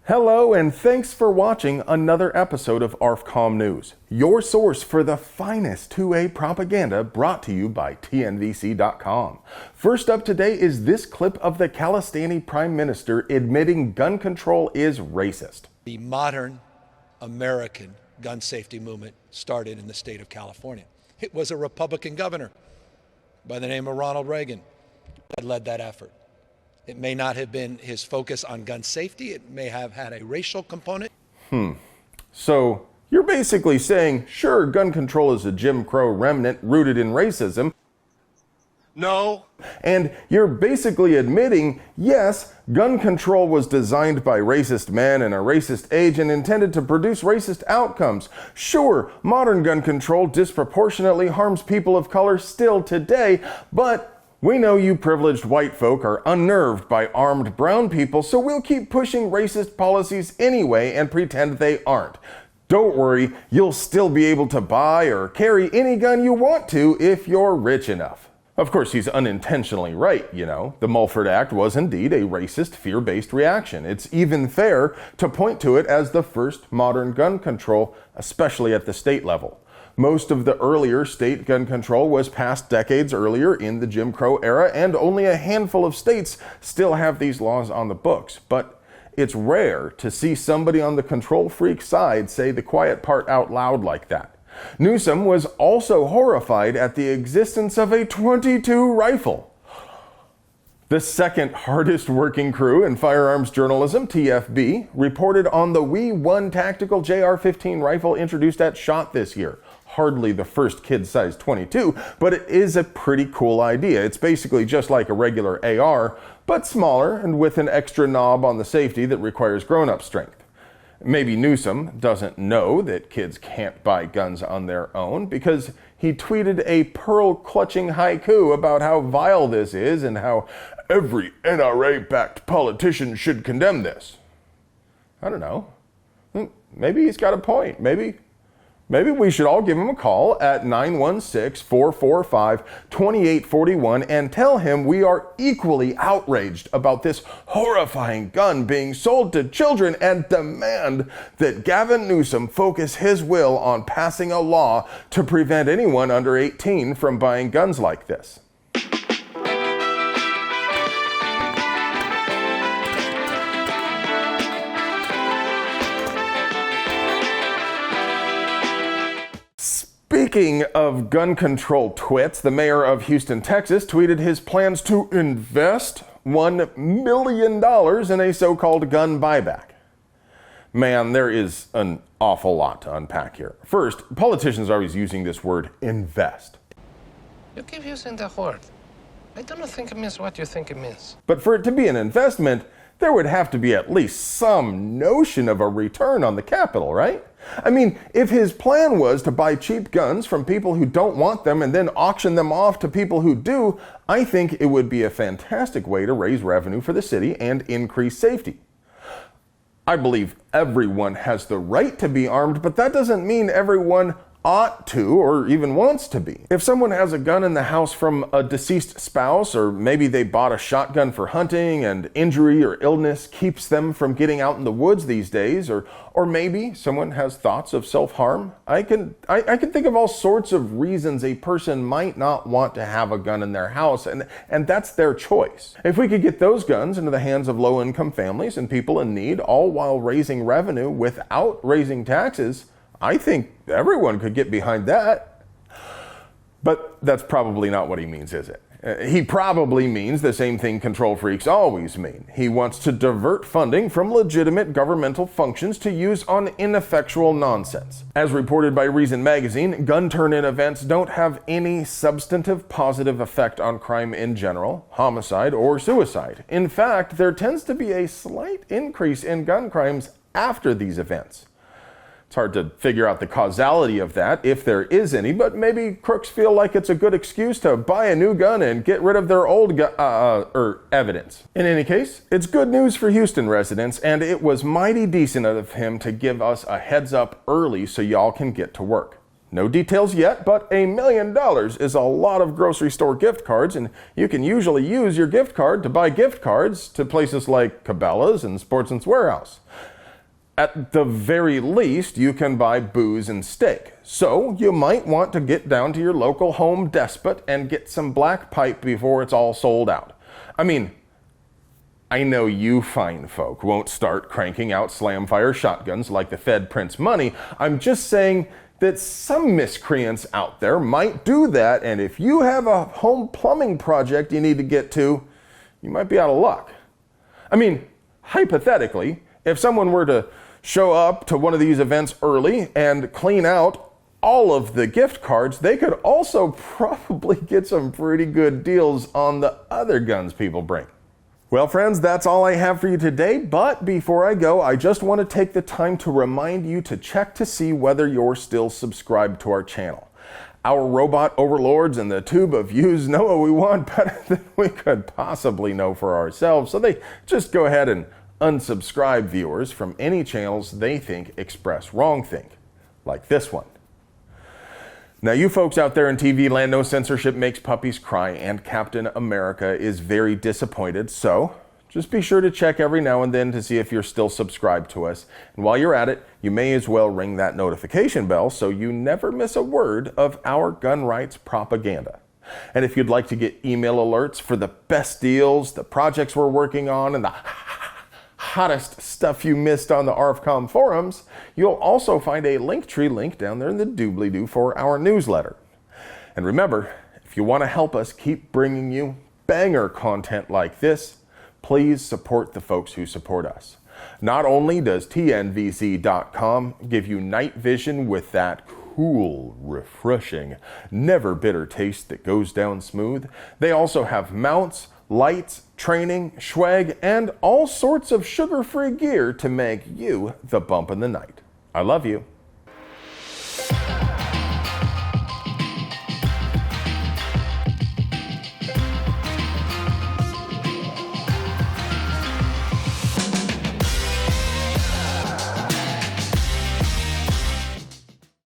Hello and thanks for watching another episode of ARFCOM News, your source for the finest 2A propaganda brought to you by TNVC.com. First up today is this clip of the Khalistani Prime Minister admitting gun control is racist. The modern American gun safety movement started in the state of California. It was a Republican governor by the name of Ronald Reagan that led that effort. It may not have been his focus on gun safety. It may have had a racial component. So you're basically saying, sure, gun control is a Jim Crow remnant rooted in racism. No. And you're basically admitting, yes, gun control was designed by racist men in a racist age and intended to produce racist outcomes. Sure, modern gun control disproportionately harms people of color still today, but we know you privileged white folk are unnerved by armed brown people, so we'll keep pushing racist policies anyway and pretend they aren't. Don't worry, you'll still be able to buy or carry any gun you want to if you're rich enough. Of course, he's unintentionally right, you know. The Mulford Act was indeed a racist, fear-based reaction. It's even fair to point to it as the first modern gun control, especially at the state level. Most of the earlier state gun control was passed decades earlier in the Jim Crow era, and only a handful of states still have these laws on the books. But it's rare to see somebody on the control freak side say the quiet part out loud like that. Newsom was also horrified at the existence of a .22 rifle. The second hardest working crew in firearms journalism, TFB, reported on the WE-1 tactical JR-15 rifle introduced at SHOT this year. Hardly the first kid-sized .22, but it is a pretty cool idea. It's basically just like a regular AR, but smaller and with an extra knob on the safety that requires grown-up strength. Maybe Newsom doesn't know that kids can't buy guns on their own because he tweeted a pearl-clutching haiku about how vile this is and how every NRA-backed politician should condemn this. I don't know. Maybe he's got a point. Maybe we should all give him a call at 916-445-2841 and tell him we are equally outraged about this horrifying gun being sold to children and demand that Gavin Newsom focus his will on passing a law to prevent anyone under 18 from buying guns like this. Speaking of gun control twits, the mayor of Houston, Texas, tweeted his plans to invest $1 million in a so-called gun buyback. Man, there is an awful lot to unpack here. First, politicians are always using this word, invest. You keep using that word. I don't think it means what you think it means. But for it to be an investment, there would have to be at least some notion of a return on the capital, right? I mean, if his plan was to buy cheap guns from people who don't want them and then auction them off to people who do, I think it would be a fantastic way to raise revenue for the city and increase safety. I believe everyone has the right to be armed, but that doesn't mean everyone ought to or even wants to be. If someone has a gun in the house from a deceased spouse, or maybe they bought a shotgun for hunting and injury or illness keeps them from getting out in the woods these days, or maybe someone has thoughts of self-harm, I can think of all sorts of reasons a person might not want to have a gun in their house, and that's their choice. If we could get those guns into the hands of low-income families and people in need, all while raising revenue without raising taxes, I think everyone could get behind that. But that's probably not what he means, is it? He probably means the same thing control freaks always mean. He wants to divert funding from legitimate governmental functions to use on ineffectual nonsense. As reported by Reason Magazine, gun turn-in events don't have any substantive positive effect on crime in general, homicide, or suicide. In fact, there tends to be a slight increase in gun crimes after these events. It's hard to figure out the causality of that, if there is any, but maybe crooks feel like it's a good excuse to buy a new gun and get rid of their old evidence. In any case, it's good news for Houston residents, and it was mighty decent of him to give us a heads up early so y'all can get to work. No details yet, but $1 million is a lot of grocery store gift cards, and you can usually use your gift card to buy gift cards to places like Cabela's and Sportsman's Warehouse. At the very least, you can buy booze and steak. So you might want to get down to your local Home Despot and get some black pipe before it's all sold out. I mean, I know you fine folk won't start cranking out slam-fire shotguns like the Fed prints money. I'm just saying that some miscreants out there might do that, and if you have a home plumbing project you need to get to, you might be out of luck. I mean, hypothetically, if someone were to show up to one of these events early and clean out all of the gift cards, they could also probably get some pretty good deals on the other guns people bring. Well, friends, that's all I have for you today, but before I go, I just want to take the time to remind you to check to see whether you're still subscribed to our channel. Our robot overlords and the tube of views know what we want better than we could possibly know for ourselves, so they just go ahead and unsubscribe viewers from any channels they think express wrongthink, like this one. Now, you folks out there in TV land, no censorship makes puppies cry, and Captain America is very disappointed, so just be sure to check every now and then to see if you're still subscribed to us. And while you're at it, you may as well ring that notification bell so you never miss a word of our gun rights propaganda. And if you'd like to get email alerts for the best deals, the projects we're working on, and the hottest stuff you missed on the ARFCOM forums, you'll also find a Linktree link down there in the doobly-doo for our newsletter. And remember, if you want to help us keep bringing you banger content like this, please support the folks who support us. Not only does TNVC.com give you night vision with that cool, refreshing, never bitter taste that goes down smooth, they also have mounts, lights, training, swag, and all sorts of sugar-free gear to make you the bump in the night. I love you.